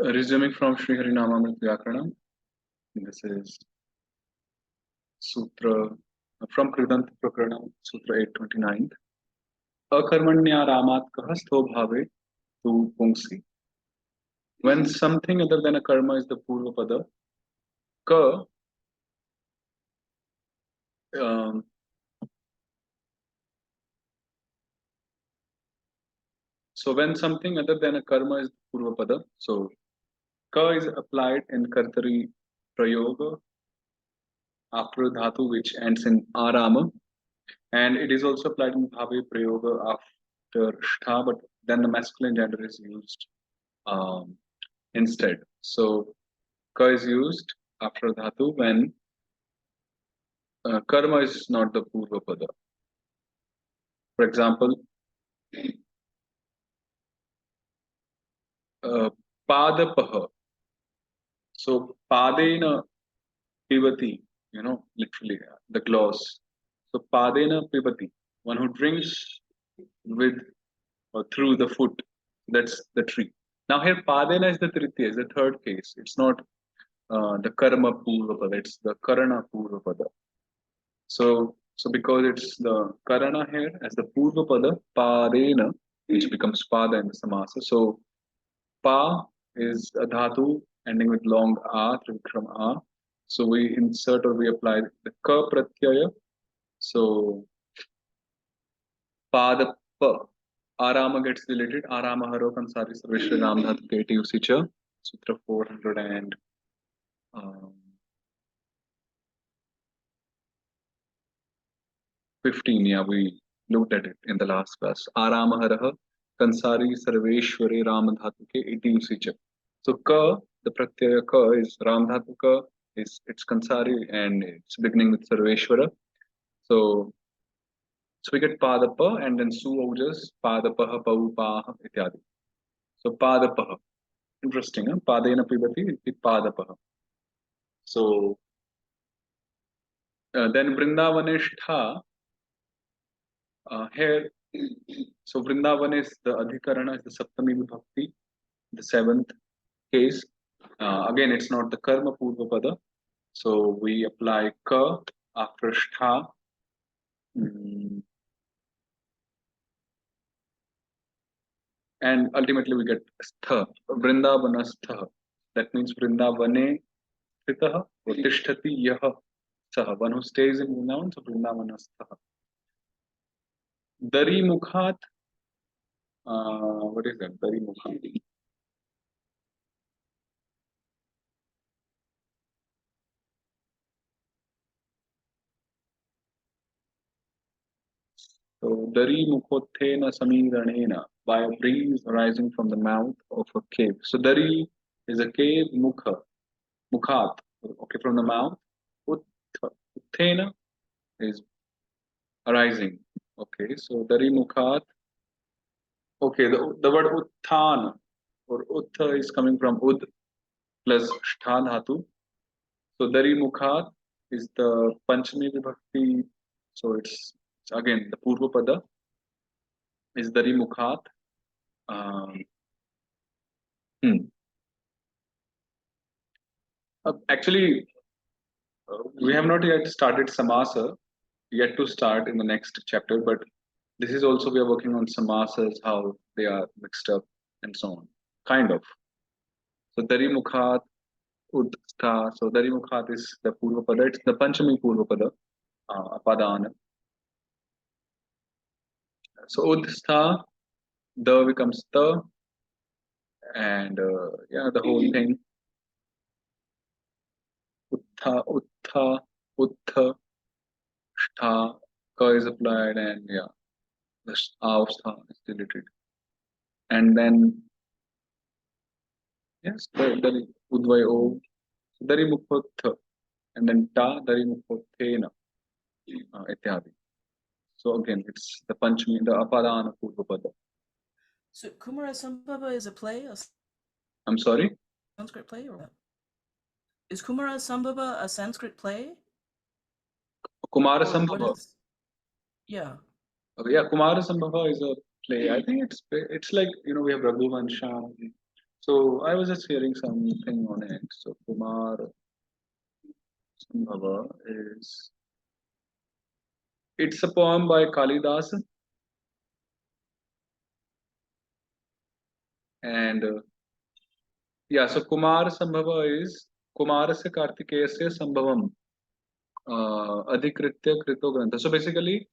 Resuming from Sri Harinamamrit Vyakaranam, this is Sutra from Kridanta Prakaranam, Sutra 829. Akarmanya Ramat Kahastho Bhave Tu Pungsi. When something other than a karma is the Purva Pada, Ka so when something other than a karma is Purva Pada, so Ka is applied in Kartari Prayoga after Dhatu which ends in Arama, and it is also applied in Bhave Prayoga after Shtha, but then the masculine gender is used instead. So Ka is used after Dhatu when karma is not the Purva Pada. For example, Padapaha. So Padena Pivati, literally the gloss. So Padena Pivati, one who drinks with or through the foot. That's the tree. Now here Padena is the Tritiya, is the third case. It's not the Karma Purva Pada, it's the Karana Purva Pada. So because it's the Karana here as the Purva Pada, Padena, which becomes Pada in the Samasa. So Pa is a Dhatu ending with long A, Trivikram A. So we insert or we apply the Ka Pratyaya. So Pada Pa. Arama gets deleted. Arama Haro Kansari Sarveshwar Ram Dhatu Keti Usicha. Sutra 415. Yeah, we looked at it in the last class. Arama Haraha Kansari Sarveshware Ram Dhatu Ke Iti Usicha. So Ka, the Pratyaya Ka is Ram Dhatu Ka, it's Kansari and it's beginning with Sarveshwara. So we get Padapa and then Su Ojas, Padapaha, Pau, Paha, ityadi. So Padapaha. Interesting, huh? Padena Pibati, Padapaha. So then Vrindavanestha, here, so Vrindavan is the Adhikarana, is the Saptami Vibhakti, the seventh case. Again, it's not the Karma Purva Pada. So we apply Ka after Shtha. And ultimately we get Stha, Vrindavana Stha. That means Vrindavane Sthitaha or Tishtati Yaha Saha. One who stays in Vrindavan, so Vrindavana Stha. Dari Mukhat, what is that? Dari Mukhat. So Dari Mukhothena Samiranena, by a breeze arising from the mouth of a cave. So Dari is a cave, Mukha, Mukhat, okay, from the mouth. Uthena is arising. Okay, so Dari Mukhat. Okay, the word Utthan or Uttha is coming from Ud plus Shtha Dhatu. So Dari Mukhat is the Panchami Vibhakti. So it's again the Purva Pada is Dari Mukhat. Actually, we have not yet started Samasa, yet to start in the next chapter, but this is also we are working on Samasas, how they are mixed up and so on. Kind of. So Dari Mukhat, Udstha. So Dari Mukhat is the Purva Pada, it's the Panchami Purva Pada, Apadana. So Udstha, the becomes the, and yeah, the whole thing. Uttha, Uttha, Uttha, Shtha, Ka is applied, and yeah, the Avstha is deleted. And then, yes, the Udvay O, Dari Mukhottha, and then Ta, Dari Mukhothena, ityadi. So again, it's the Panchami, the Apadana Purva Pada. So Kumara Sambhava is a play? I'm sorry? Sanskrit play or what? Is Kumara Sambhava a Sanskrit play? Kumara Sambhava? Yeah. Yeah, Kumara Sambhava is a play. I think it's like, we have Raghuvansha, So I was just hearing something on it. So Kumar Sambhava is, it's a poem by Kalidas, and yeah, so Kumar Sambhava is Kumarasya Kartikeyasya Sambhavam Adhikritya Krito Grantha. So basically,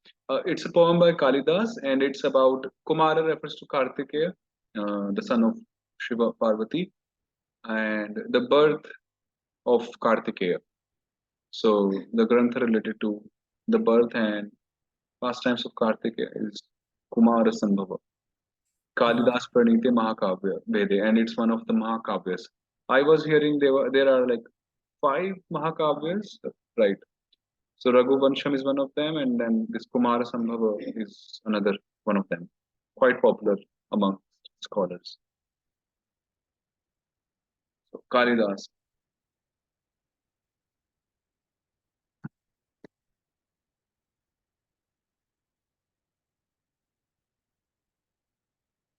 it's a poem by Kalidas, and it's about Kumara refers to Kartikeya, the son of Shiva Parvati, and the birth of Kartikeya. So the Grantha related to the birth and pastimes of Kartikeya is Kumara Sambhava. Kalidas Pranite Mahakavya Vede, and it's one of the Mahakavyas. I was hearing there are like five Mahakavyas, right? So Raghuvansham is one of them, and then this Kumara Sambhava is another one of them. Quite popular among scholars. So Kalidas.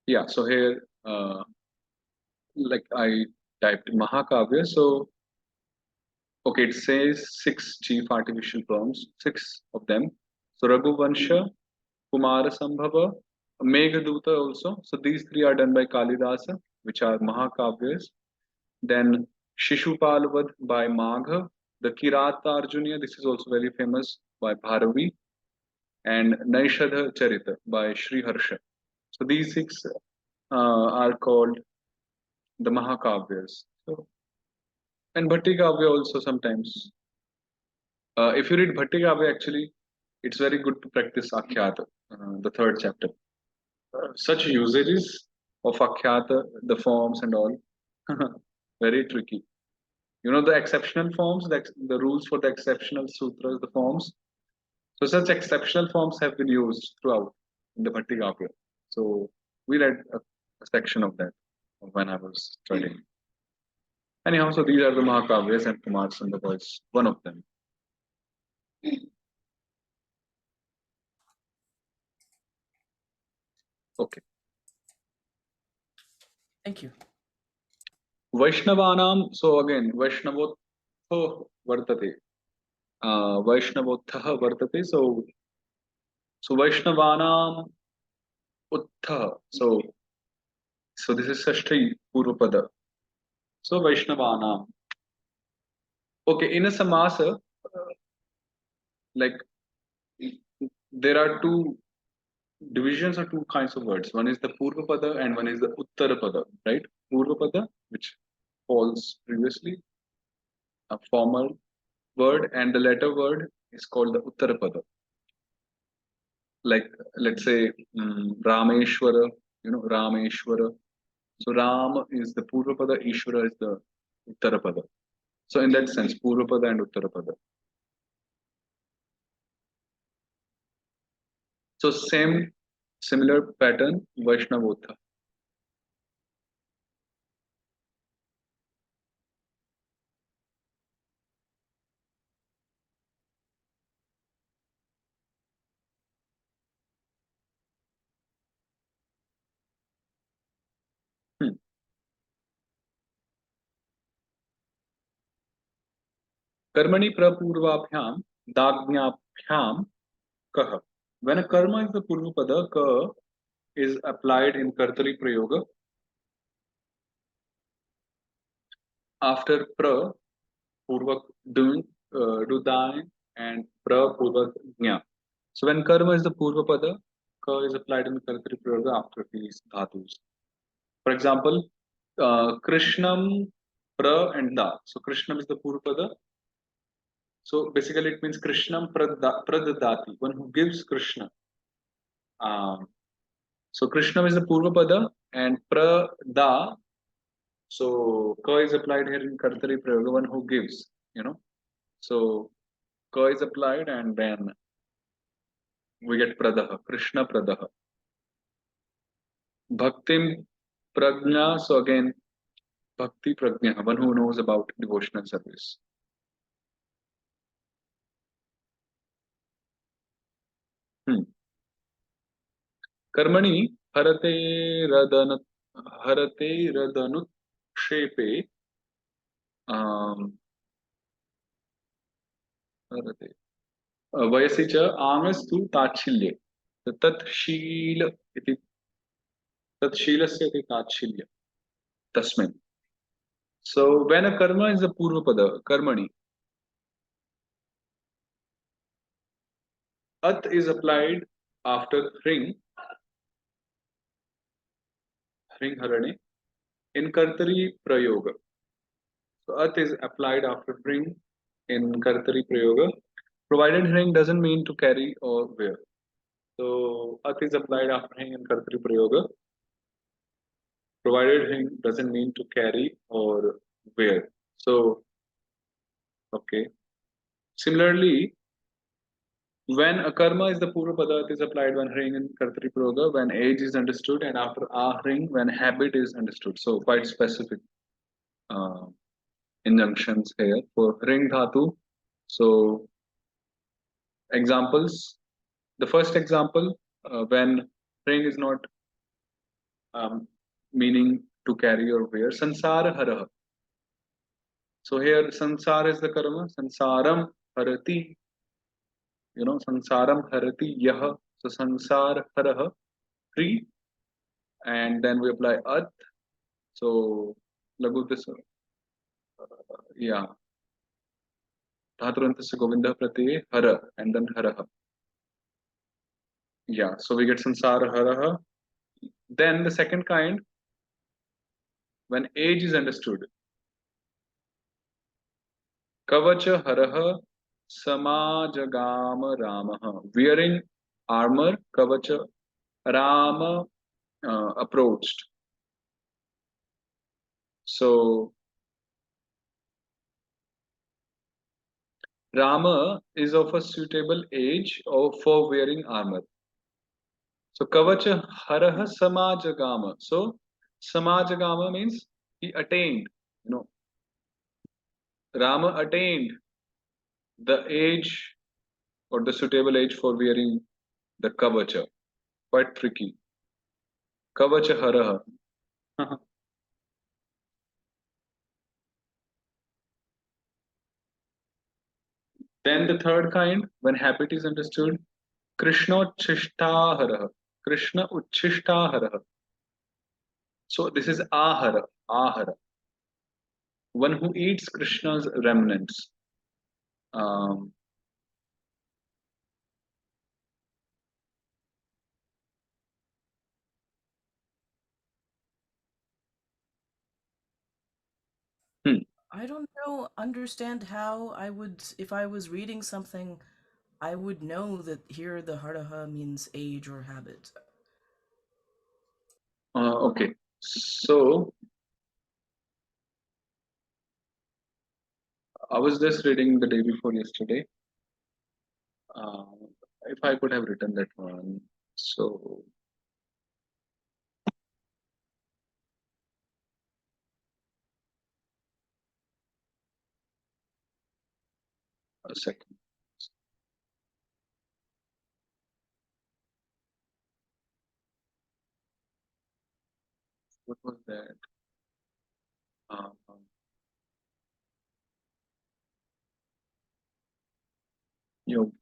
Yeah, so here, like I typed Mahakavya. So, okay, it says six chief artificial poems, six of them. So Raghuvansha, Kumara Sambhava, Meghaduta also. So these three are done by Kalidasa, which are Mahakavyas. Then Shishupalavad by Magha, the Kirata Arjunya, this is also very famous by Bharavi, and Naishadha Charita by Sri Harsha. So these six are called the Mahakavyas. So, and Bhatti Kavya also sometimes. If you read Bhatti Kavya, actually, it's very good to practice Akhyata, the third chapter. Such usages of Akhyata, the forms and all, very tricky. You know the exceptional forms, the rules for the exceptional sutras, the forms. So such exceptional forms have been used throughout in the Bhatti Kavya. So we read a section of that when I was studying. Anyhow, so these are the Mahakavyas, and Kumar Sundar is one of them. Okay. Thank you. Vaishnavanam, so again, Vaishnavotho Vartate. Vaishnavotha Vartate. So Vaishnavanam Uttha. So this is Sashti Purvapada. So Vaishnavanam. Okay, in a samasa, like there are two divisions or two kinds of words. One is the Purvapada and one is the Uttarapada, right? Purvapada, which falls previously, a formal word, and the latter word is called the Uttarapada. Like, let's say, Rameshwara, Rameshwara. So Ram is the Purvapada, Ishvara is the Uttarapada. So in that sense, Purvapada and Uttarapada. So similar pattern, Vaishnavotha. Hmm. Karmani prapurvabhyam dagnabhyam kaha. When a karma is the purvapada, ka is applied in kartari prayoga after pra, purvak doing, dudai, and pra purvak jna. So when karma is the purvapada, ka is applied in kartari prayoga after these dhatus. For example, Krishnam, pra and da. So Krishnam is the purvapada. So basically it means Krishnam pradadati, one who gives Krishna. Um, so Krishnam is the purvapada, and prada. So ka is applied here in Kartari Prayoga, one who gives, So ka is applied, and then we get pradaha, Krishna pradaha. Bhaktim prajna, so again, bhakti prajna, one who knows about devotional service. Hmm. Karmani harate radana harate radanut क्षेपे वदते, वयसि च आङ्स्तु ताच्छिल्ये, तत् शील इति, तत् शीलस्य इति ताच्छिल्य तस्मिन्. So when a karma is a purvapada, karmani, at is applied after hring, hring harane, in kartari prayoga. So at is applied after hring in kartari prayoga, provided hring doesn't mean to carry or wear. So at is applied after hring in kartari prayoga, provided hring doesn't mean to carry or wear. So okay. Similarly, when a karma is the purva pada, it is applied when hring in kartari prayoga, when age is understood, and after ahring when habit is understood. So quite specific uh, injunctions here for hring dhatu. So examples. The first example, when hring is not um, meaning to carry or wear, sansara haraha. So here sansara is the karma, sansaram harati, sansaram harati yaha. So sansar haraha, free, and then we apply at. So lagu this, yeah, dhaturantasya govinda pratyaya hara, and then haraha. Yeah, so we get sansara haraha. Then the second kind, when age is understood, kavacha haraha samajagama ramaha. Wearing armor, kavacha, Rama approached. So Rama is of a suitable age for wearing armor. So Kavacha Haraha Samajagama. So Samajagama means he attained, you know, Rama attained the age or the suitable age for wearing the Kavacha. Quite tricky. Kavacha Haraha. Then the third kind, when habit is understood, Krishna Uchishtaharaha. Krishna Uchishtaharaha. So this is Ahara. Ahara. One who eats Krishna's remnants. Um, hmm. I don't know, understand how I would, if I was reading something, I would know that here the haraha means age or habit. Okay. So I was just reading the day before yesterday. Uh, if I could have written that one. So a second. What was that? Um, you know,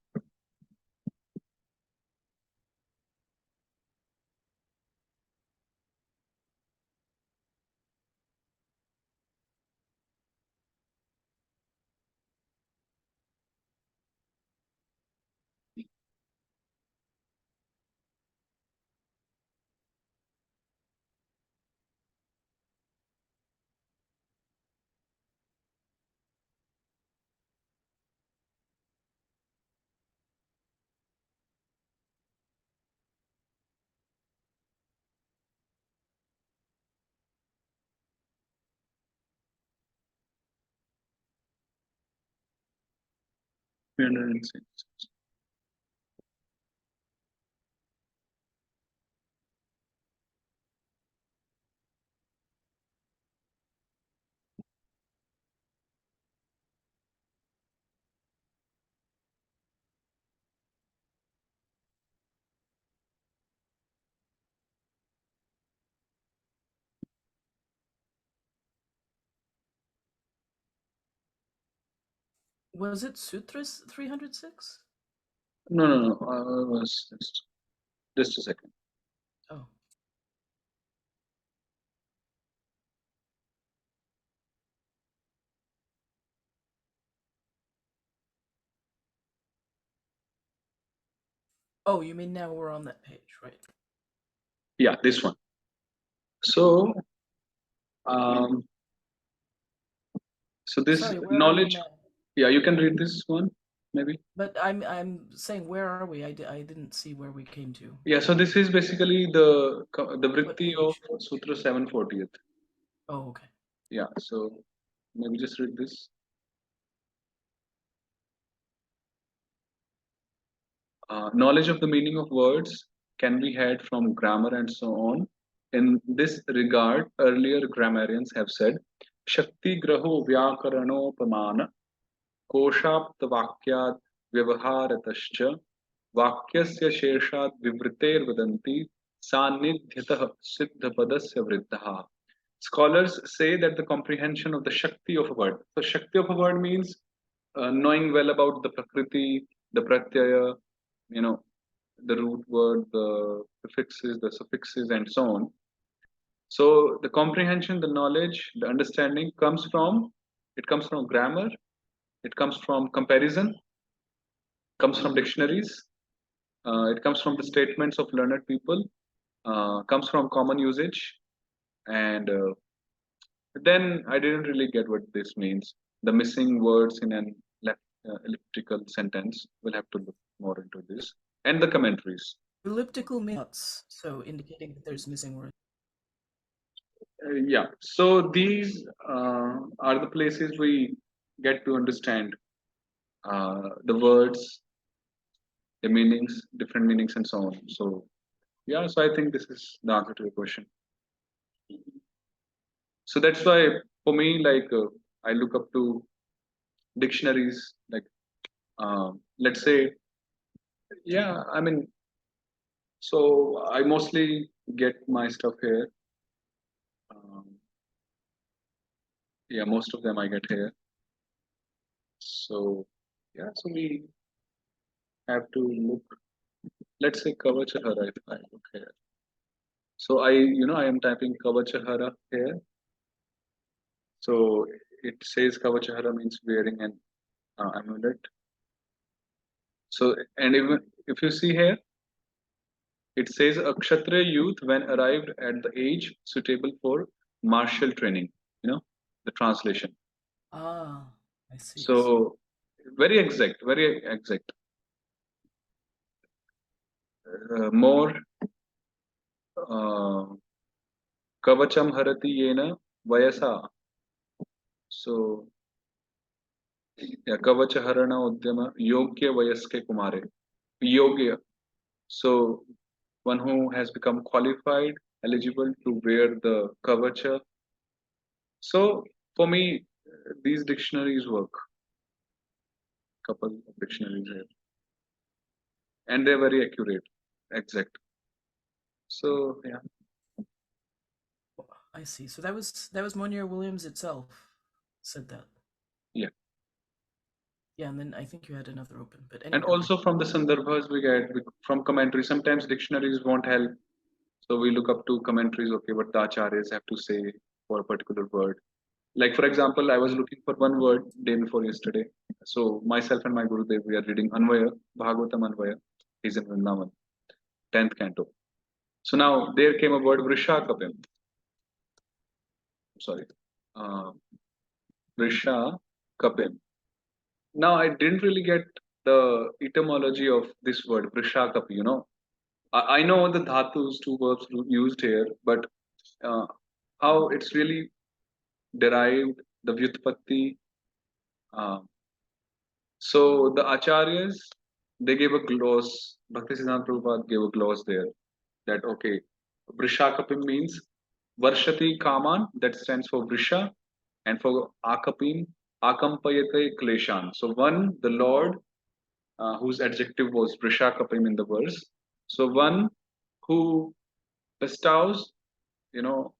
306. Was it Sutras 306? No, no, no. Was just a second. Oh. Oh, you mean now we're on that page, right? Yeah, this one. So, um, so this Sorry, where are you knowledge. now? Yeah, you can read this one, maybe. But I'm saying, where are we? I didn't see where we came to. Yeah, so this is basically the What vritti of page? Sutra 740th. Oh, okay. Yeah, so maybe just read this. Knowledge of the meaning of words can be had from grammar and so on. In this regard, earlier grammarians have said, Shakti graho vyakaranopamana कोशाप्तवाक्याद् व्यवहारतश्च वाक्यस्य शेषाद् विवृतेर्वदन्ति सान्निध्यतः सिद्धपदस्य वृद्धः. Scholars say that the comprehension of the Shakti of a word. So Shakti of a word means knowing well about the Prakriti, the Pratyaya, you know, the root word, the prefixes, the suffixes, and so on. So the comprehension, the knowledge, the understanding comes from grammar, it comes from comparison, comes from dictionaries, it comes from the statements of learned people, comes from common usage, and then I didn't really get what this means. The missing words in an elliptical sentence. We'll have to look more into this, and the commentaries. Elliptical means so indicating that there's missing words. Yeah, so these are the places we get to understand the words, the meanings, different meanings, and so on. So yeah, so I think this is the answer to your question. So that's why for me, like I look up to dictionaries. Like let's say, yeah, I mean, so I mostly get my stuff here. Um, yeah, most of them I get here. So yeah, so we have to look. Let's say Kavachahara if I look here. So I am typing Kavachahara here. So it says Kavachahara means wearing an amulet. So and even if you see here, it says a Kshatriya youth when arrived at the age suitable for martial training. You know the translation. Ah, I see. I see. So very exact, very exact. More uh, kavacham harati yena vayasa. So yeah, kavacha harana udyama yogya vayaske kumare. Yogya. So one who has become qualified, eligible to wear the kavacha. So for me, these dictionaries work. Couple of dictionaries here, and they're very accurate, exact. So yeah, I see. So that was Monier Williams itself said that. yeah. Yeah, and then I think you had another open. But And anyway, okay. also from the sandarbhas from commentary. Sometimes dictionaries won't help, so we look up to commentaries. Okay, what the acharyas have to say for a particular word. Like for example, I was looking for one word day before yesterday. So myself and my Gurudev, we are reading Anvaya, Bhagavatam Anvaya. He's in Vrindavan, 10th canto. So now there came a word Vrishakapim. Sorry. Uh, Vrishakapim. Now I didn't really get the etymology of this word, Vrishakapi. I know the dhatus, two verbs used here, but uh, how it's really derived, the vyutpatti. Uh, so the acharyas, they gave a gloss. Bhaktisiddhanta Prabhupada gave a gloss there that okay, Vrishakapim means Varshati Kaman, that stands for Vrisha, and for Akapim, Akampayate Kleshan. So one, the Lord, whose adjective was Vrishakapim in the verse. So one who bestows, you know,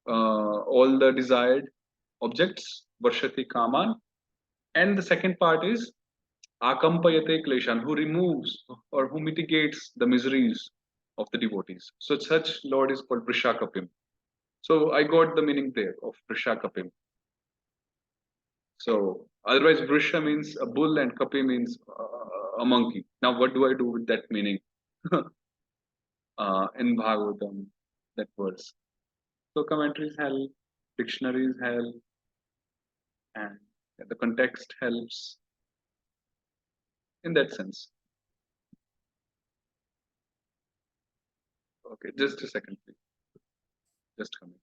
all the desired objects, Varshati Kaman, And the second part is akampayate kleshan, who removes or who mitigates the miseries of the devotees. So such Lord is called Vrishakapim. So I got the meaning there of Vrishakapim. So otherwise, Vrisha means a bull and Kapi means a monkey. Now, what do I do with that meaning in Bhagavatam, that verse? So commentaries help, dictionaries help, and the context helps in that sense. Okay, just a second, please. Just coming.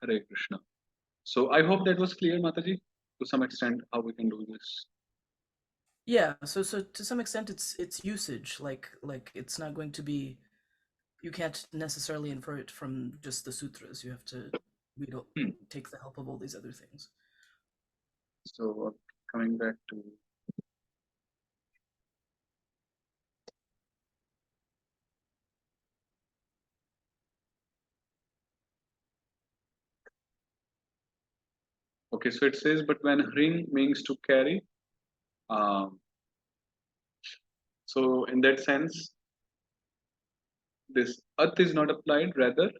Hare Krishna. So I hope that was clear, Mataji, to some extent how we can do this. Yeah, so to some extent it's usage, like it's not going to be, you can't necessarily infer it from just the sutras. You have to Hmm. take the help of all these other things. So coming back to okay, so it says, but when hring means to carry, um, so in that sense, this at is not applied, rather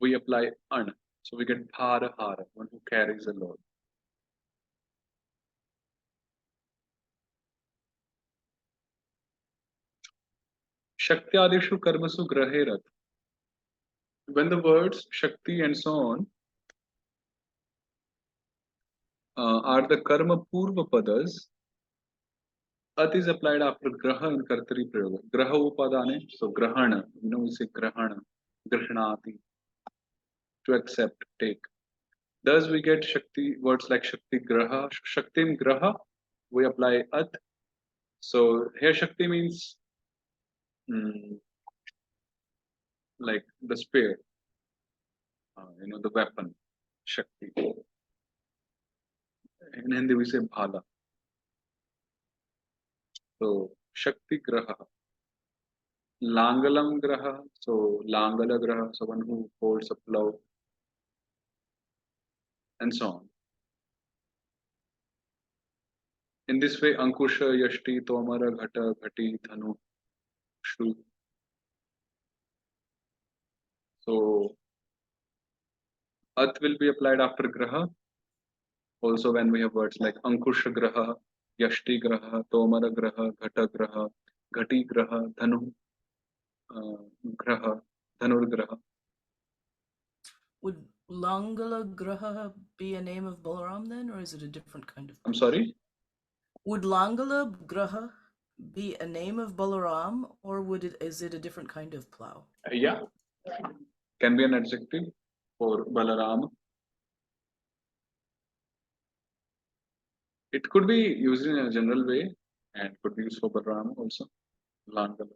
we apply an. So we get bhara hara, one who carries a load. Shaktyadishu karmasu graherat. When the words Shakti and so on are the karma purva padas, at is applied after graha in kartari prayoga. Graha upadane, so grahana, we say grahana, grahanati, to accept, take. Thus we get Shakti, words like Shakti graha, Shaktim graha, we apply at. So here Shakti means mm, like the spear, the weapon, Shakti. In Hindi we say bhala. So Shakti graha. Langalam graha, so Langala graha, someone who holds a plow, and so on. In this way, Ankusha, Yashti, Tomara, Ghata, Ghati, Dhanu, Shru. So At will be applied after Graha. Also, when we have words like Ankusha Graha, Yashti Graha, Tomara Graha, Ghata Graha, Ghati Graha, Dhanu Graha, Dhanur Graha. Would Langala Graha be a name of Balaram then, or is it a different kind of I'm plow? sorry? Would Langala Graha be a name of Balaram, or is it a different kind of plow? Yeah. Can be an adjective for Balaram. It could be used in a general way and could be used for Balaram also. Langala.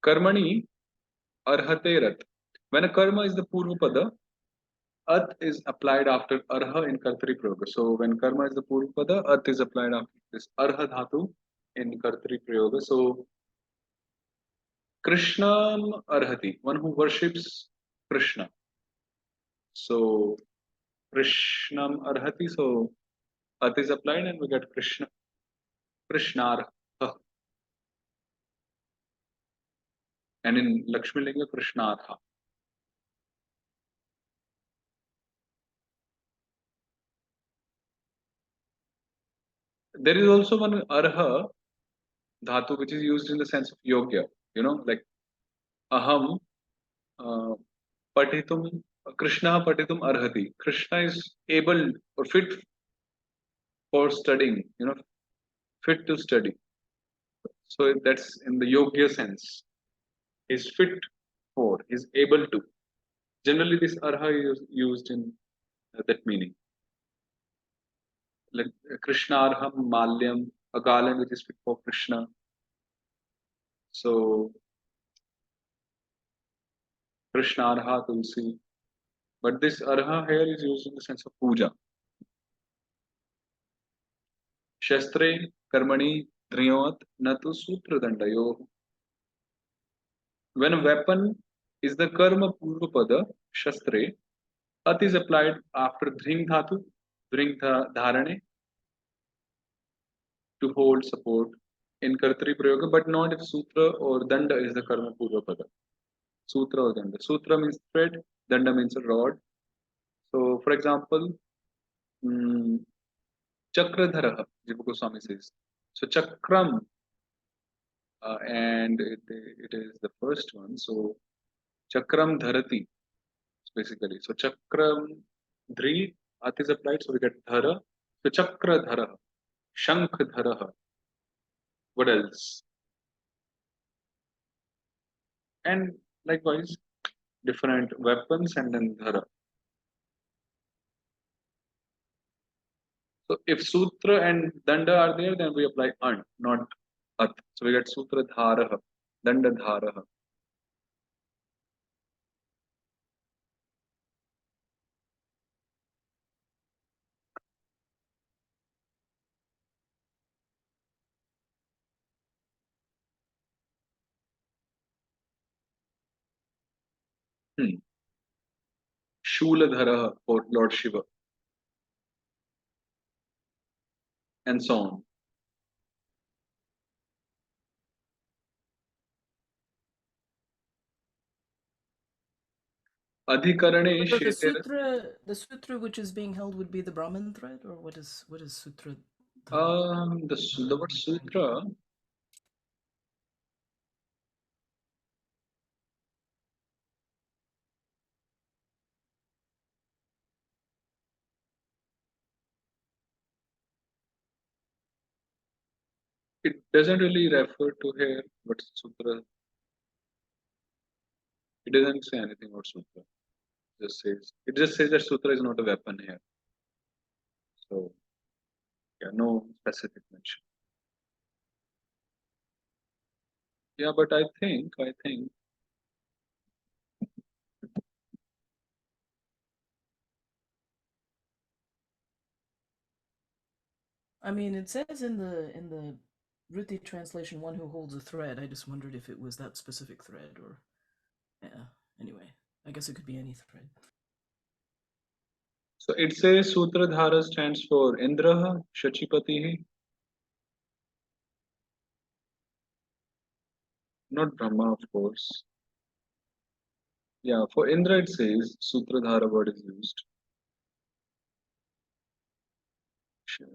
Karmani arhate rat. When a karma is the purva pada, at is applied after arha in kartari prayoga. So when karma is the purva pada, at is applied after this arha dhatu in kartari prayoga. So Krishnam arhati, one who worships Krishna. So Krishnam arhati, so at is applied and we get Krishna. Krishnarha. And in Lakshmi Linga, Krishnarha. There is also one arha dhatu which is used in the sense of yogya. Like aham uh, patitum, Krishna patitum arhati. Krishna is able or fit for studying, fit to study. So that's in the yogya sense. He's fit for, he's able to. Generally, this arha is used in that meaning. Like Krishnarham, Malyam, a garland which is fit for Krishna. So Krishnarha Tulsi. But this arha here is used in the sense of puja. Shastre karmani dhriyot natu sutra dandayo. When a weapon is the karma purvapada, shastre, at is applied after dhring dhatu, dharane, to hold support in kartri prayoga, but not if sutra or danda is the karma purvapada. Sutra or danda. Sutra means thread, danda means a rod. So, for example, mm, Chakradhara, Jiva Goswami says. So Chakram, and it is the first one. So Chakram Dharati, basically. So Chakram Dhri, At is applied, so we get Dhara. So Chakra Dhara, Shankh Dhara. What else? And likewise, different weapons and then Dhara. So if Sutra and Danda are there, then we apply An, not At. So we get Sutra Dharaha, Danda Dharaha. Shuladhara for Lord Shiva, and so on. Adhikarane So Sheter. the sutra which is being held would be the Brahman thread, or what is sutra? The word sutra, it doesn't really refer to here what sutra. It doesn't say anything about sutra. It just says that sutra is not a weapon here. So yeah, no specific mention. Yeah, but I think I mean, it says in the Ruti translation, one who holds a thread. I just wondered if it was that specific thread, or yeah. Anyway, I guess it could be any thread. so. It says Sutradhara stands for Indraha Shachipatihi, not Brahma, of course. Yeah, for Indra it says Sutradhara word is used. Sure.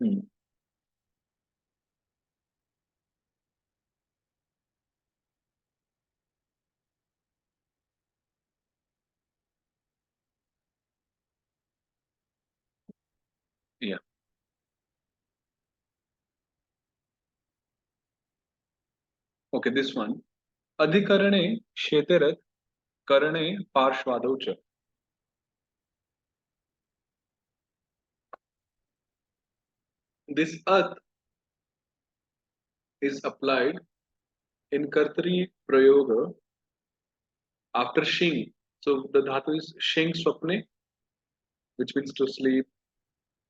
Hmm. Yeah. Okay, this one. Adhikarane Sheterat Karane Parshvadaucha. This At is applied in Kartri Prayoga after Shing. So the dhatu is Shing Swapne, which means to sleep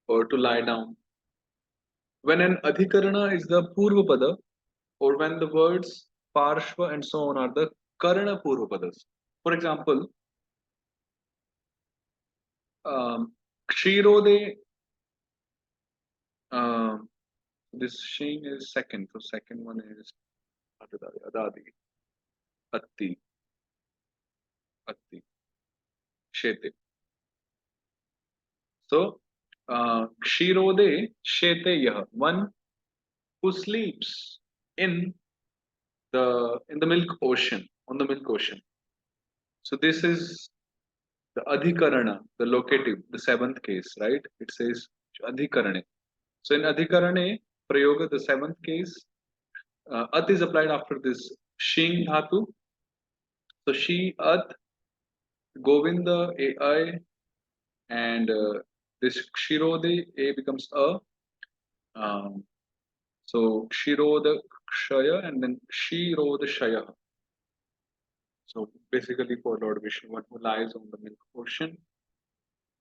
or to lie down. When an Adhikarana is the Purvapada, or when the words Parshva and so on are the Karana Purvapadas. For example, Kshirode This shing is second. So second one is adadi, atti, atti, shete. So kshirode shete yah, one who sleeps in the milk ocean, on the milk ocean. So this is the adhikarana, the locative, the seventh case, right? It says adhikarane. So in adhikarane prayoga, the seventh case, at is applied after this shing dhatu. So she at govinda a I, and this kshirode a becomes a. Um, so kshiroda kshaya and then shiroda shaya. So basically for Lord Vishnu, one who lies on the milk ocean.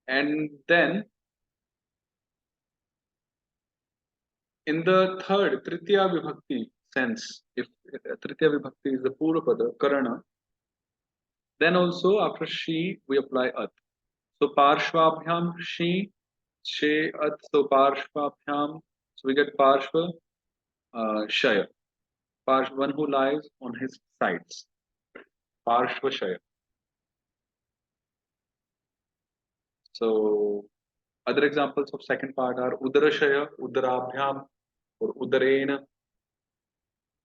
And then in the third, Tritiya Vibhakti sense, if Tritiya Vibhakti is the Purvapada, Karana, then also after Shi, we apply At. So Parshvabhyam Shi, She At, so Parshvabhyam, so we get Parshva Shaya, one who lies on his sides, Parshva Shaya. So other examples of second part are Udarashaya, Udarabhyam, or Udarena.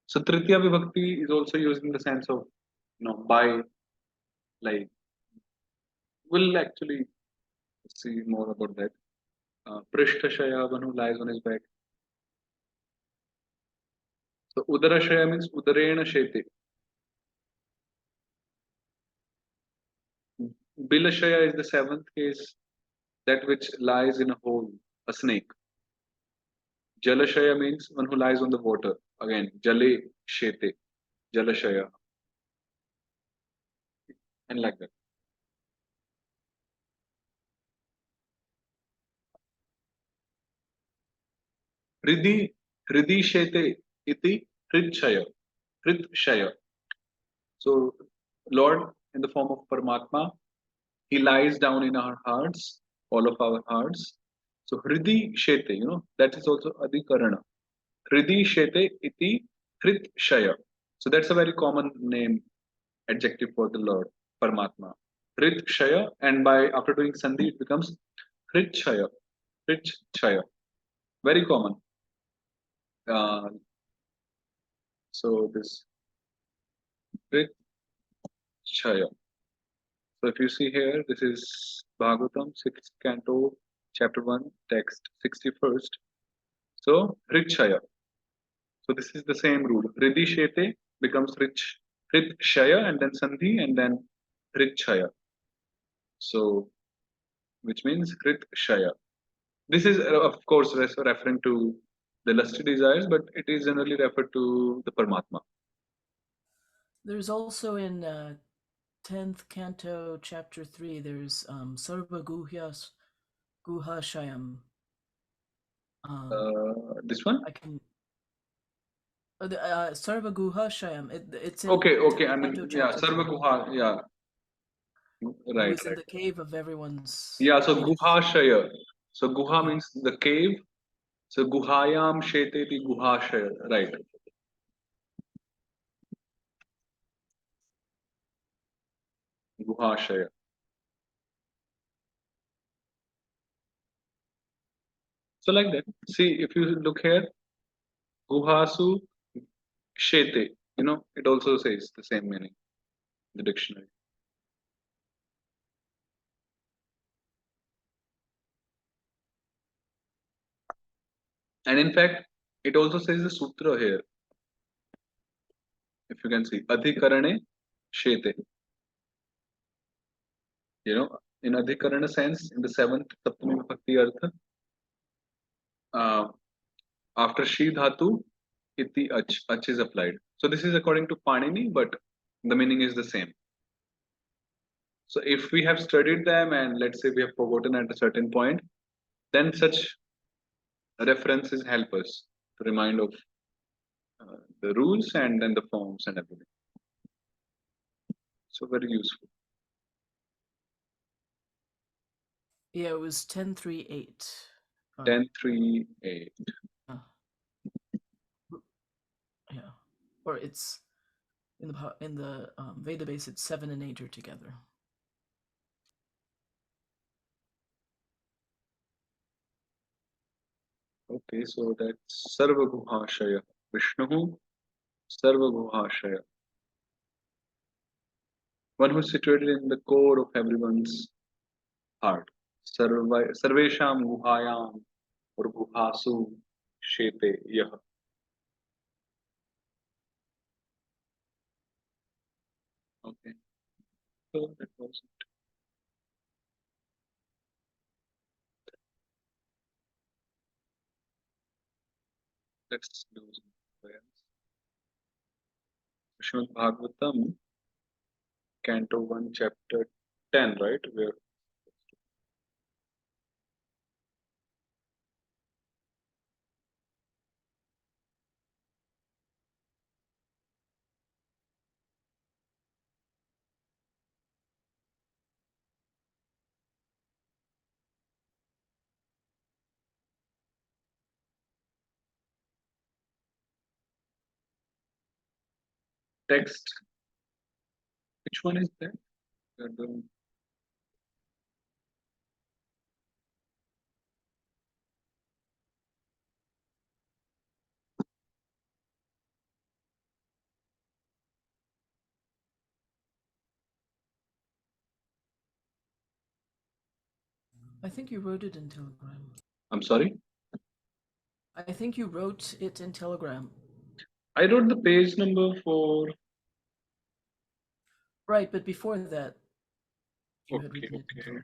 So Tritiya Vibhakti is also used in the sense of, by, like, we'll actually see more about that. Prishtashaya, one who lies on his back. So Udarashaya means Udarena Shete. Bilashaya is the seventh case, that which lies in a hole, a snake. Jalashaya means one who lies on the water. Again, Jale Shete, Jalashaya, and like that. Hridi Shete iti Hritshaya. Hritshaya. So Lord in the form of Paramatma, he lies down in our hearts, all of our hearts. So Hridi Shete, that is also Adhikarana. Hridi Shete iti Hrit Shaya. So that's a very common name, adjective for the Lord, Paramatma. Hrit Shaya, and by after doing Sandhi, it becomes Hrit Shaya. Hrit Shaya. Very common. Uh, so this Hrit Shaya. So if you see here, this is Bhagavatam, 6th canto, chapter 1, text 61st. So Hritshaya. So this is the same rule. Hridi Shete becomes Hritshaya, and then Sandhi, and then Hritshaya. So which means Hritshaya. This is of course referring to the lusty desires, but it is generally referred to the Paramatma. There's also in 10th canto, chapter 3, there's Sarva Guhashayam. This one? I can. Sarva Guhashayam. It's in Okay, 10th I canto, mean, yeah, chapter Sarva 3. Guha, yeah, Who right, is in right. the cave of everyone's. Yeah, so Let me just. Guhashaya. So Guha Yeah. means the cave. So Guhayam Sheteti Guhashaya, right. Guhashaya. So like that. See, if you look here, Guhasu Shete, it also says the same meaning in the dictionary. And in fact, it also says the sutra here. If you can see, Adhikarane Shete. In Adhikarana sense, in the seventh Saptami Bhakti Artha, uh, after Shi Dhatu, Iti Ach is applied. So this is according to Panini, but the meaning is the same. So if we have studied them and let's say we have forgotten at a certain point, then such references help us to remind of the rules and then the forms and everything. So very useful. Yeah, it was 10.3.8. 10, 3, 8. Uh, yeah, or it's in the Veda base. It's 7 and 8 are together. Okay, so that's Sarvaguhashaya. Vishnu, Sarvaguhashaya. One who is situated in the core of everyone's heart. Sarvesham Guhayam or Guhasu Shete Yah. Okay, so that was it. Let's do some prayers. Srimad Bhagavatam, Canto 1, Chapter 10, right? Where text, which one is that? We are doing. I think you wrote it in Telegram. I'm sorry? I think you wrote it in Telegram. I wrote the page number for. Right, but before that, you had Okay, written it in okay. Telegram.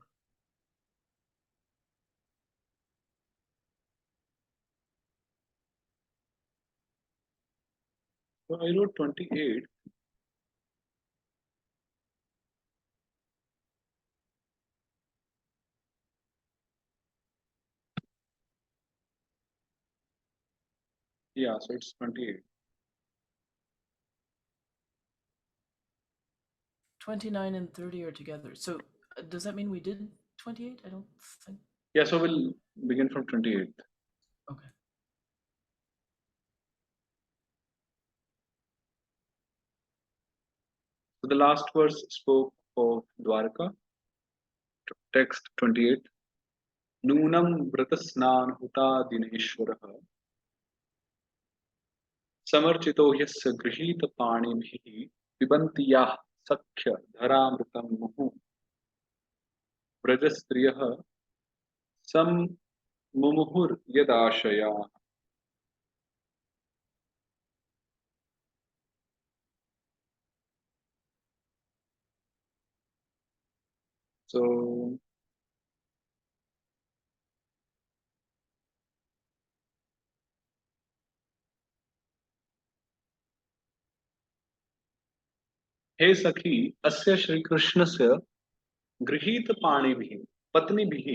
So I wrote 28. Yeah, so it's 28. 29 and 30 are together. So does that mean we did 28? I don't think. Yeah, so we'll begin from 28. Okay. So the last verse spoke of Dwarka. Text 28. Nunam vratasnan huta dineshwarah समर्चितो यस्य गृहीत पाणिभिः पिबन्ति याः सख्य धरामृतं मुहुः व्रजस्त्रियः सम मुमुहुर्यदाशया. So हे सखी अस्य श्रीकृष्णस्य गृहीत पाणिभिः पत्नीभिः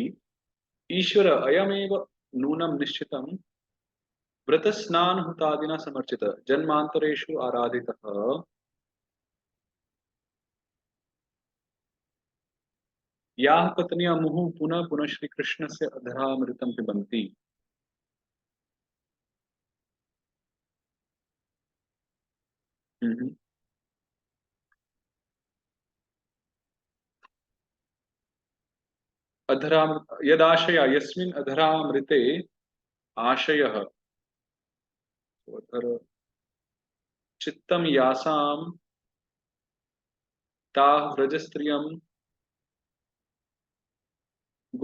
ईश्वर अयमेव नूनं निश्चितं व्रतस्नान हुतादिना समर्चित जन्मांतरेषु आराधितः याः पत्न्यः मुहुः पुनः पुनः श्रीकृष्णस्य अधरामृतं पिबन्ति. अधराम यदाशया यस्मिन् अधरामृते आशयः अधर चित्तं यासां ताः व्रजस्त्रियं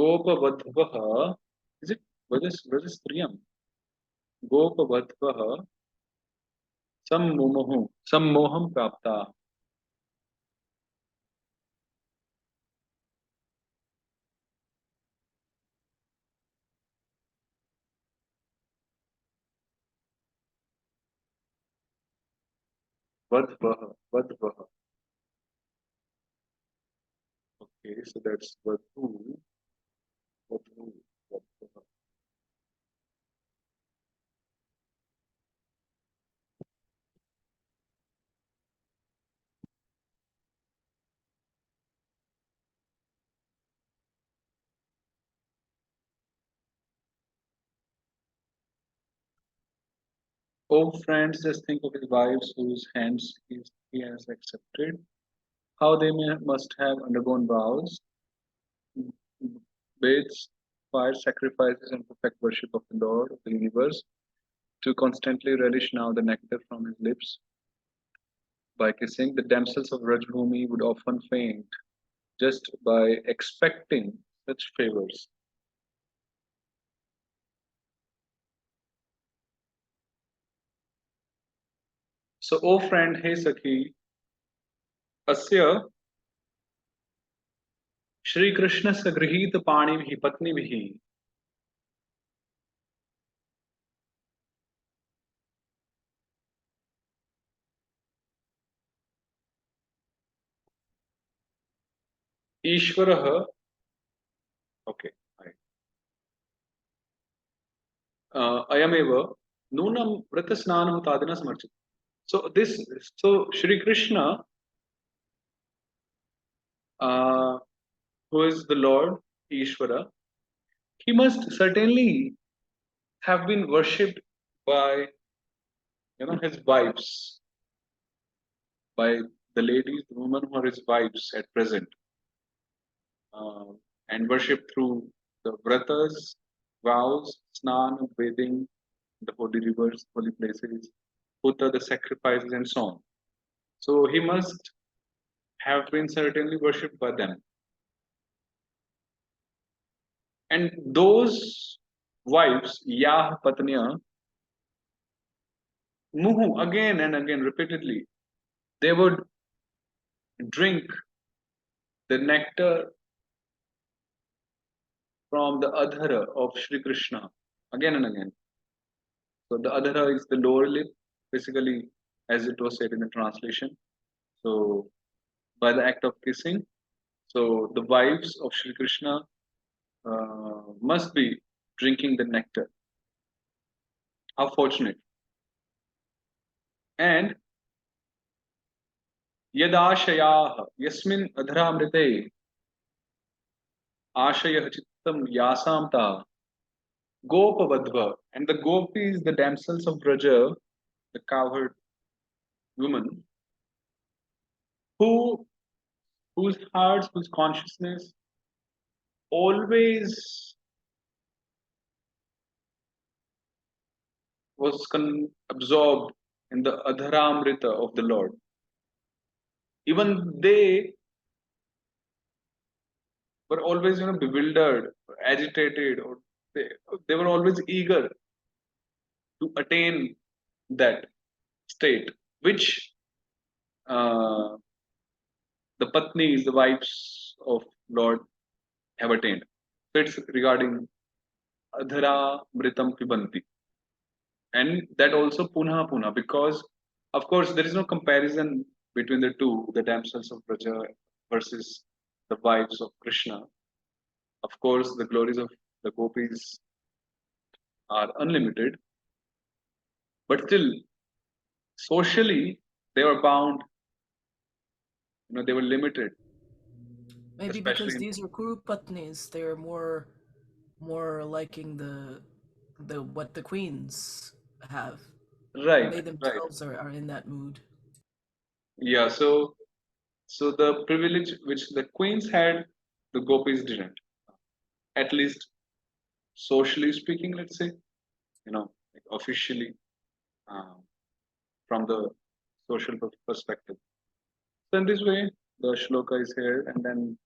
गोपवध्वः. इज इट व्रजस्त्रियं गोपवध्वः सम्मुमुः सम्मोहं प्राप्ता. वध्वः वध्वः. Okay, so that's वधू वधू वध्वः. Oh, friends, just think of his wives whose hands he has accepted, how they must have undergone vows, baths, fire sacrifices, and perfect worship of the Lord of the universe, to constantly relish now the nectar from his lips. By kissing, the damsels of Rajbhumi would often faint just by expecting such favors. So, O friend, hey Sakhi, Asya Shri Krishna Sagrihit Pani Patni Vihi Ishwarah. Okay. Ayameva Nunam Vratasnana Hutadina Samarchit. So this, so Shri Krishna, uh, who is the Lord Ishvara, he must certainly have been worshipped by his wives, by the ladies, the women who are his wives at present, uh, and worshipped through the vratas, vows, snan, bathing, the holy rivers, holy places, puta, the sacrifices, and so on. So he must have been certainly worshipped by them. And those wives, Yah Patniya, Muhu, again and again, repeatedly, they would drink the nectar from the adhara of Sri Krishna again and again. So the adhara is the lower lip, basically, as it was said in the translation. So by the act of kissing, so the wives of Sri Krishna must be drinking the nectar. How fortunate! And yadashayah yasmin adharamrite ashayah chittam yasamta gopavadva, and the gopis, the damsels of Braja, the cowherd women, who whose hearts, whose consciousness always was absorbed in the adharamrita of the Lord. Even they were always, bewildered, agitated, or they, they were always eager to attain that state, which uh, the patnis, the wives of Lord, have attained. So it's regarding adhara mritam pibanti, and that also punha punha, because of course there is no comparison between the two, the damsels of Braja versus the wives of Krishna. Of course, the glories of the gopis are unlimited, but still, socially, they were bound. They were limited, Maybe especially because these are Kuru Patnis, they're more liking the what the queens have. right, They right. themselves are in that mood. Yeah. So the privilege which the queens had, the gopis didn't. At least socially speaking, let's say, like officially, um, from the social perspective. So in this way, the shloka is here, and then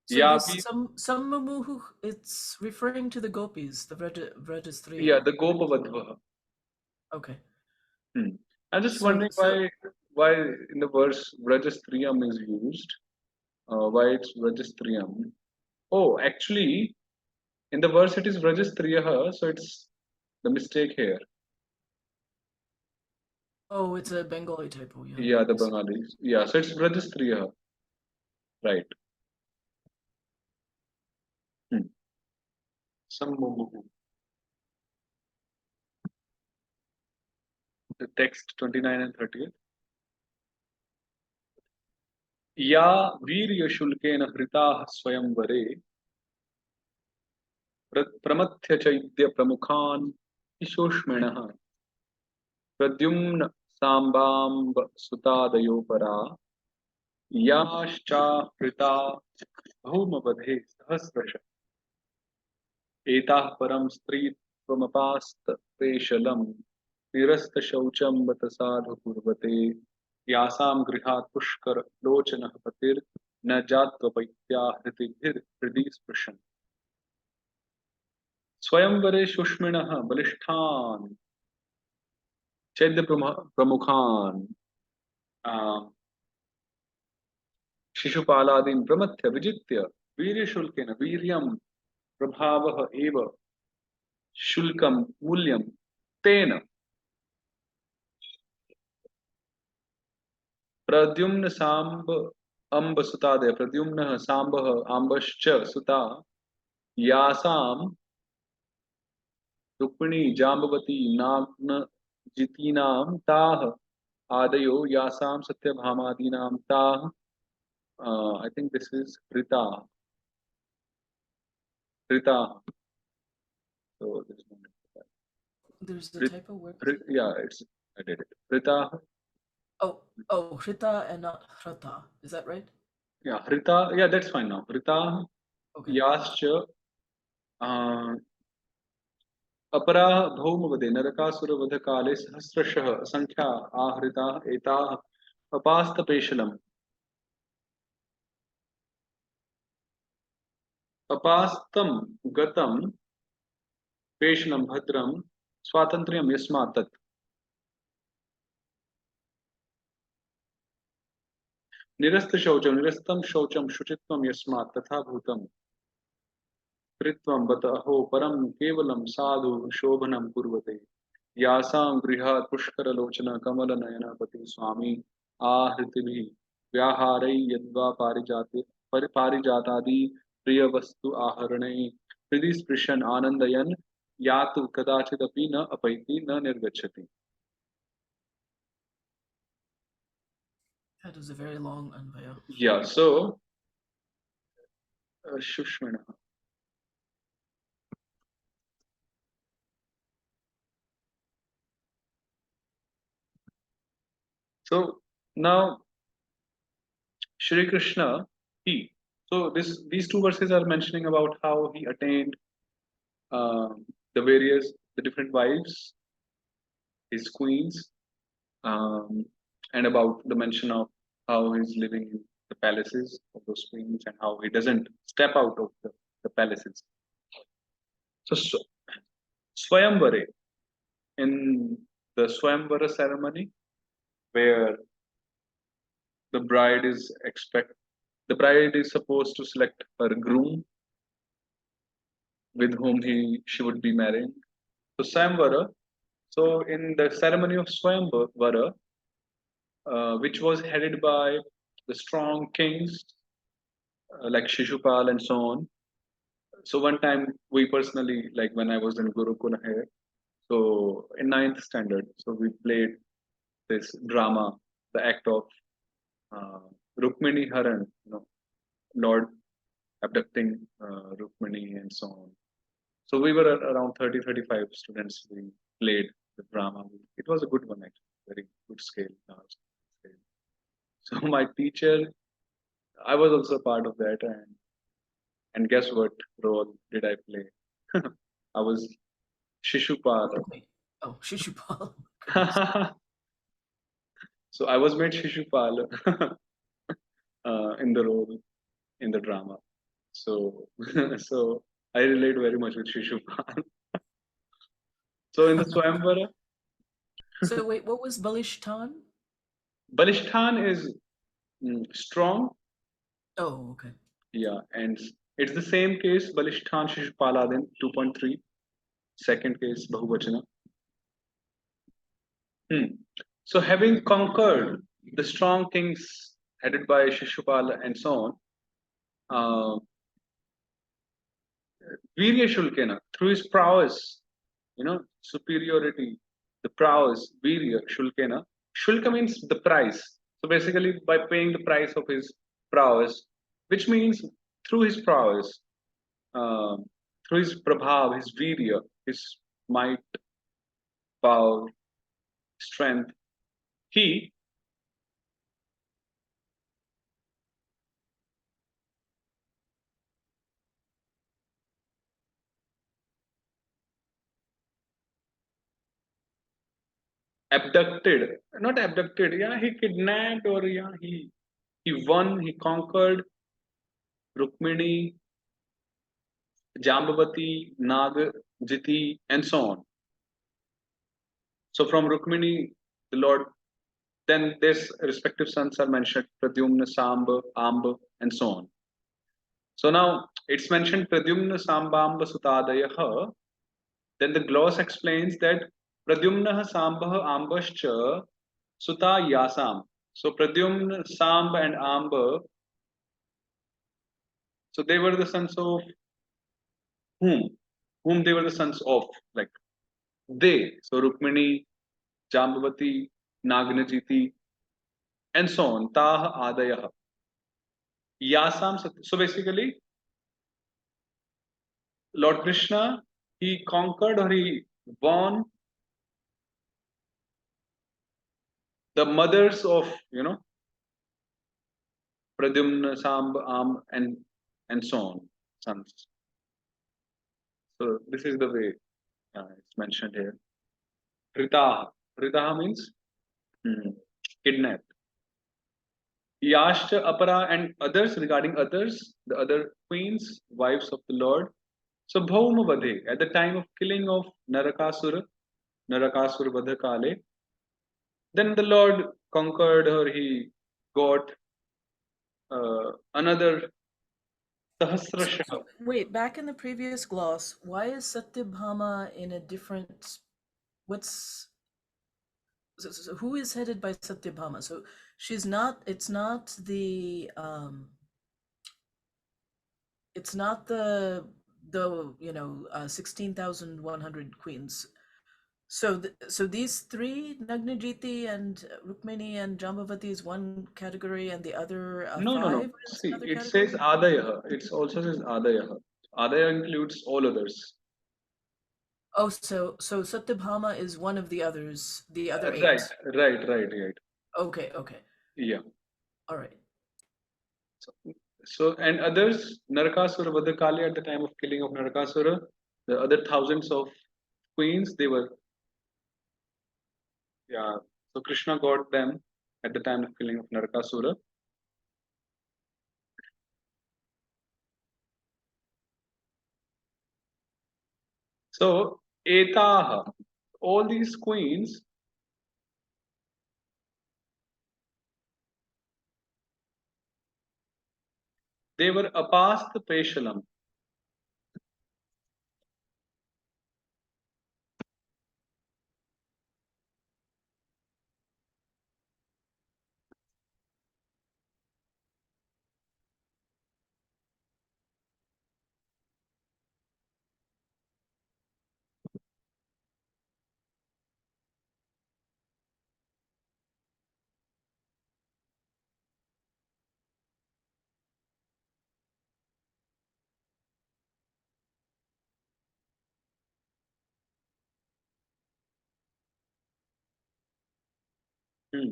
So this Yapi, some Mumuhu, it's referring to the gopis, the yeah, Vrajastriya. the Gopavadva. Okay. Hmm. I'm just So wondering so why in the verse Vrajastriyam is used. Why it's Vrajastriyam? Oh, actually, in the verse it is Vrajastriyaha, so it's the mistake here. oh, it's a Bengali typo. Yeah. Yeah, the I see. Bengalis. Yeah, so it's Vrajastriyaha, right? Hmm. Some the text 29 and 30. या वीर्यशुल्केन हृताः स्वयंवरे प्रमथ्य चैद्य प्रमुखान् किशोष्मिणः Pradyumna Sambamb Sutadayo Para Yascha Prita Bhumavadhe Sahasrasha Etah Param Strittvamapast Peshalam Nirasta Shaucham Batasad Purvate Yasam Grihat Pushkar Lochanah Patir Najatva Paitya Hritibhir Hridis Prashan Swayamvare Shushminah Balishtan Chaitya Pramukhan शिशुपालादीन प्रमथ्य विजित्य वीर्यशुल्केन वीर्यं प्रभावः एव शुल्कं मूल्यं तेन प्रद्युम्न सांब अम्ब सुतादय प्रद्युम्नः सांबः आम्बश्च सुता यासां रुक्मिणी जाम्बवती नाग्न जितीनां ताः आदयो यासां सत्यभामादीनां ताः I think this is Rita. Rita. So this one. There's a typo. Where is it? Yeah, it's I did it. Rita. Oh, Hrita and not Hrata. Is that right? Yeah, Rita. Yeah, that's fine now. Rita. Okay. Yascha. अपरा भौमवदे नरकासुरवधकाले सहस्रशः संख्या आहृता एताः अपास्तपेशलम् अपास्तं गतं पेशलं भद्रं स्वातन्त्र्यं यस्मात् तत् निरस्तं शौचं शुचित्वं यस्मात् तथा भूतम् कृत्वं बत अहो परं केवलं साधु शोभनं कुर्वते यासां गृहात् पुष्करलोचन कमलनयनपति स्वामी आहृतिभिः व्याहारै यद्वा पारिजातादि प्रियवस्तु आहरणे हृदि स्पृशन् आनन्दयन् यातु कदाचिदपि न अपैति न निर्गच्छति. That is a very long Anvaya. Yeah, so Shushmana. So now Shri Krishna, these two verses are mentioning about how he attained the different wives, his queens, and about the mention of how he's living in the palaces of those queens and how he doesn't step out of the palaces. So Swayamvare, in the Swayamvara ceremony, where the bride is supposed to select her groom with whom she would be marrying. So Swayamvara, so in the ceremony of Swayamvara, which was headed by the strong kings like Shishupal and so on. So one time we personally, like when I was in Gurukula here, so in ninth standard, so we played this drama, the act of Rukmini Haran, Lord abducting Rukmini and so on. So we were around 30, 35 students. We played the drama. It was a good one, actually, very good scale. So my teacher, I was also part of that, and guess what role did I play? I was Shishupal. Oh, Shishupal. So I was made Shishupal in the role in the drama. So so I relate very much with Shishupal. So in the Swayamvara. So wait, what was Balishtan? Balishtan is strong. Oh, okay. Yeah, and it's the same case, Balishtan Shishupala, 2.3. Second case, Bahuvachana. So having conquered the strong kings headed by Shishupala and so on, Virya Shulkena, through his prowess, superiority, the prowess, Virya Shulkena. Shulka means the price. So basically, by paying the price of his prowess, which means through his prowess, through his prabhav, his virya, his might, power, strength, he abducted, not abducted, yeah, he kidnapped, or yeah, he won, he conquered Rukmini, Jambavati, Nag, Jiti, and so on. So from Rukmini, the Lord, then there's respective sons are mentioned, Pradyumna, Samba, Amba, and so on. So now it's mentioned Pradyumna, Sambamba, Sutadayaha. Then the gloss explains that Pradyumna, Sambah, Ambascha, Suta Yasam. So Pradyumna, Samb, and Amba, so they were the sons of whom? Whom they were the sons of? Like they. So Rukmini, Jambavati, Nagnajiti, and so on. Tah Adayah. Yasam. So basically, Lord Krishna, he conquered or he won the mothers of, Pradyumna, Samb, and so on, sons. So this is the way it's mentioned here. Ritaha. Ritaha means kidnapped. Yashta, Apara, and others, regarding others, the other queens, wives of the Lord. So Bhauma Vadhe, at the time of killing of Narakasura, Narakasura Vadhakale, then the Lord conquered her, he got another Sahasrasha. Wait, back in the previous gloss, why is Satyabhama in a different? What's so who is headed by Satyabhama? So she's not. It's not the. It's not the 16,100 queens. So so these three, Nagnajiti and Rukmini and Jambavati, is one category, and the other No, no, no. five is See, another it says category. Adayaha. It also says Adayaha. Adaya includes all others. Oh, so Satyabhama is one of the others, the other Right, eight. right. Okay, okay, Yeah. all right. So, and others, Narakasura, Vadakali, at the time of killing of Narakasura, the other thousands of queens, they were, yeah. So Krishna got them at the time of killing of Narakasura. So, Etaha, all these queens, they were apast Peshalam. Hmm.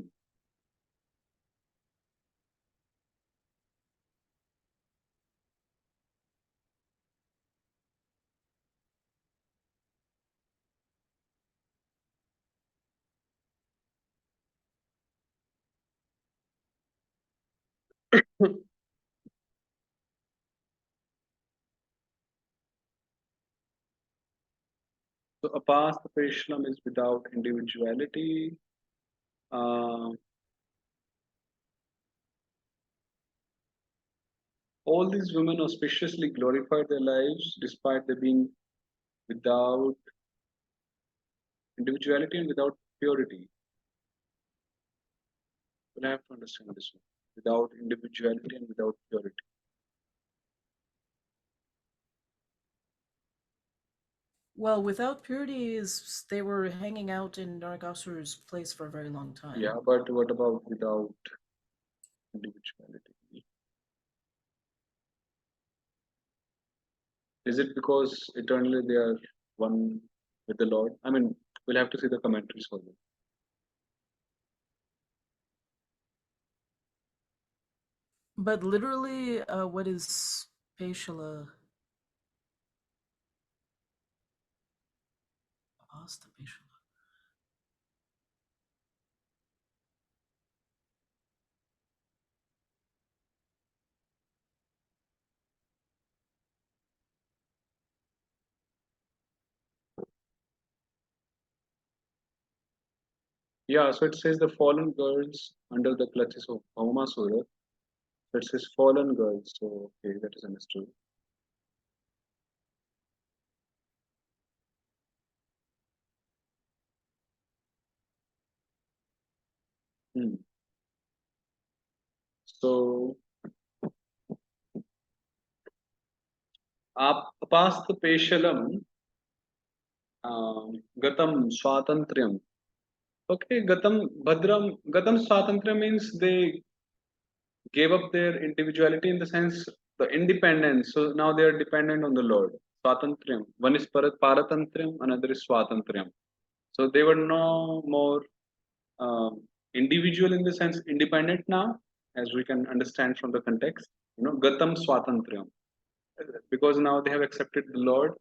So, apast Peshalam is without individuality. Uh, all these women auspiciously glorified their lives despite they being without individuality and without purity. But I have to understand this one. Without individuality and without purity. Well, without purity is they were hanging out in Narakasura's place for a very long time. Yeah, but what about without individuality? Is it because eternally they are one with the Lord? I mean, we'll have to see the commentaries for this. But literally, what is Peshala? Pasta Peshala. Yeah, so it says the fallen girls under the clutches of Bhaumasura. So it says fallen girls. So okay, that is understood. Hmm. So apast peshalam gatam swatantriyam. Okay, gatam swatantriyam means they gave up their individuality in the sense the independence. So now they are dependent on the Lord. Swatantriyam. One is paratantriyam, another is swatantriyam. So they were no more individual in the sense independent now, as we can understand from the context. Gatam swatantriyam, because now they have accepted the Lord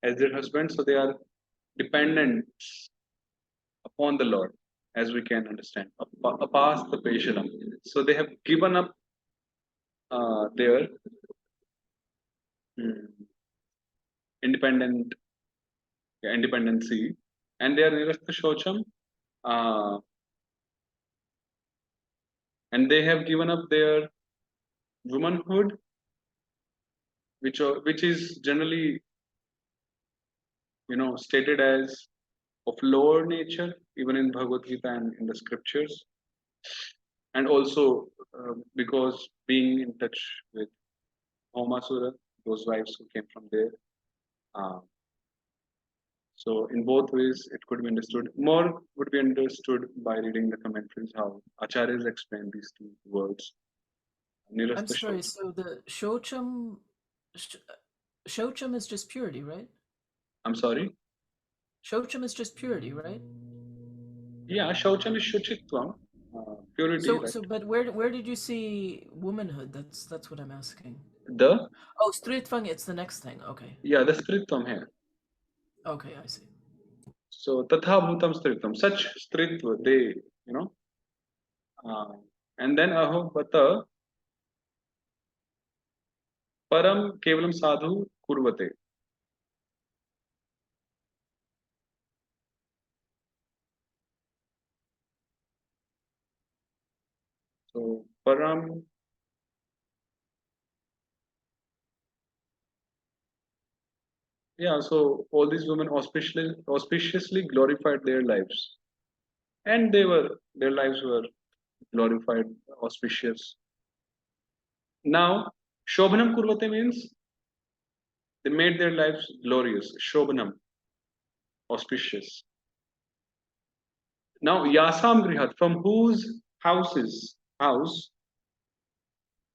as their husband, so they are dependent upon the Lord, as we can understand. Past the Peshalam. So they have given up their mm, independent independency, and they are nirastha shocham, uh, and they have given up their womanhood, which is generally stated as of lower nature, even in Bhagavad Gita and in the scriptures, and also because being in touch with Homasura, those wives who came from there. Uh, so in both ways, it could be understood. More would be understood by reading the commentaries how acharyas explain these two words. I'm Nirastha sorry. Shocham. So the sh- shocham is just purity, right? I'm sorry. Shocham is just purity, right? Yeah, Shocham is Shuchitvam, purity, right? But where did you see womanhood? That's what I'm asking. The Oh, Strittvang, it's the next thing. Okay. Yeah, the Stritvam here. Okay, I see. So Tatha Bhutam Stritvam, such Stritva, they, you know, uh, and then Aho Bata Param Kevalam Sadhu Kurvate. So Param, yeah, so all these women auspiciously glorified their lives. And their lives were glorified, auspicious. Now, Shobhanam Kurvate means they made their lives glorious. Shobhanam, auspicious. Now, Yasam Grihat, from whose house,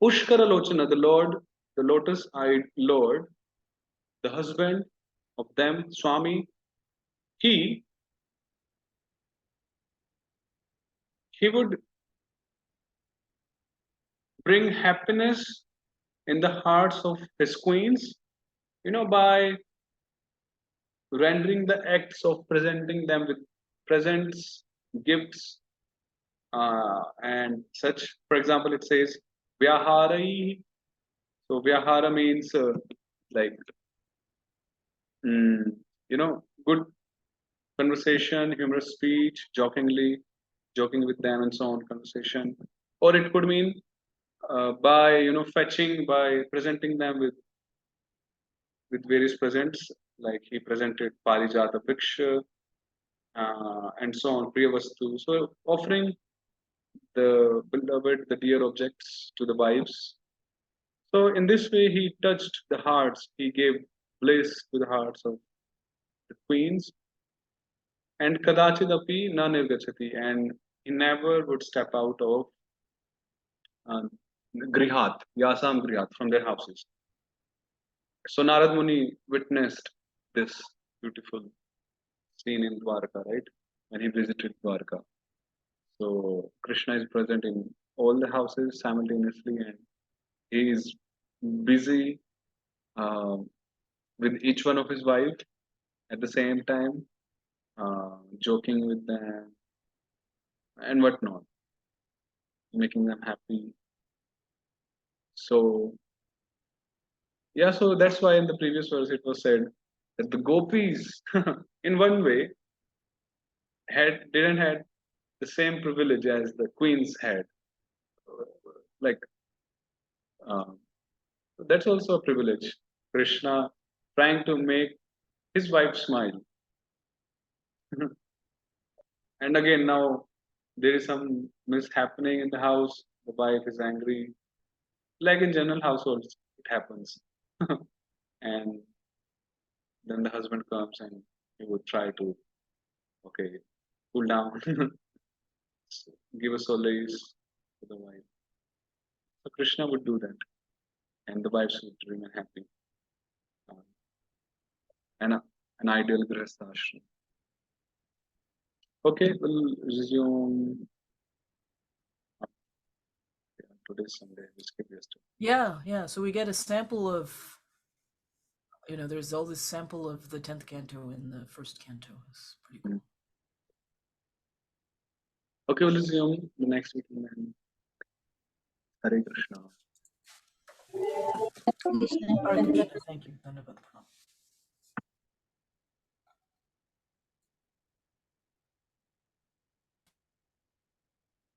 Pushkara Lochana, the lotus eyed Lord, the husband of them, Swami, he he would bring happiness in the hearts of his queens, by rendering the acts of presenting them with presents, gifts, and such. For example, it says Vyaharai. So Vyahara means like mm, good conversation, humorous speech, joking with them, and so on. Conversation, or it could mean by fetching, by presenting them with various presents, like he presented Parijata Vriksha, and so on, Priyavastu. So offering the beloved, the dear objects to the wives. So in this way, he touched the hearts. He gave bliss to the hearts of the queens. And Kadachidapi na nirgachati. And he never would step out of uh, Grihat, Yasam Grihat, from their houses. So Narad Muni witnessed this beautiful scene in Dwarka, right? When he visited Dwarka. So Krishna is present in all the houses simultaneously, and he is busy with each one of his wife at the same time, joking with them and whatnot, making them happy. So yeah, so that's why in the previous verse it was said that the gopis, in one way, didn't had the same privilege as the queens had. Like um, that's also a privilege. Krishna trying to make his wife smile, and again now there is some mishappening in the house. The wife is angry, like in general households, it happens, and then the husband comes and he would try to okay cool down, give a solace to the wife. So Krishna would do that, and the wives would remain happy. Um, and an ideal grihastha ashram. Okay, we'll resume today's Sunday. We skipped yesterday. Yeah. So we get a sample of, there's all this sample of the 10th canto in the first canto. It's pretty cool. Okay, we'll resume the next week and then Hare Krishna. Hare Krishna, thank you. Dhanavad.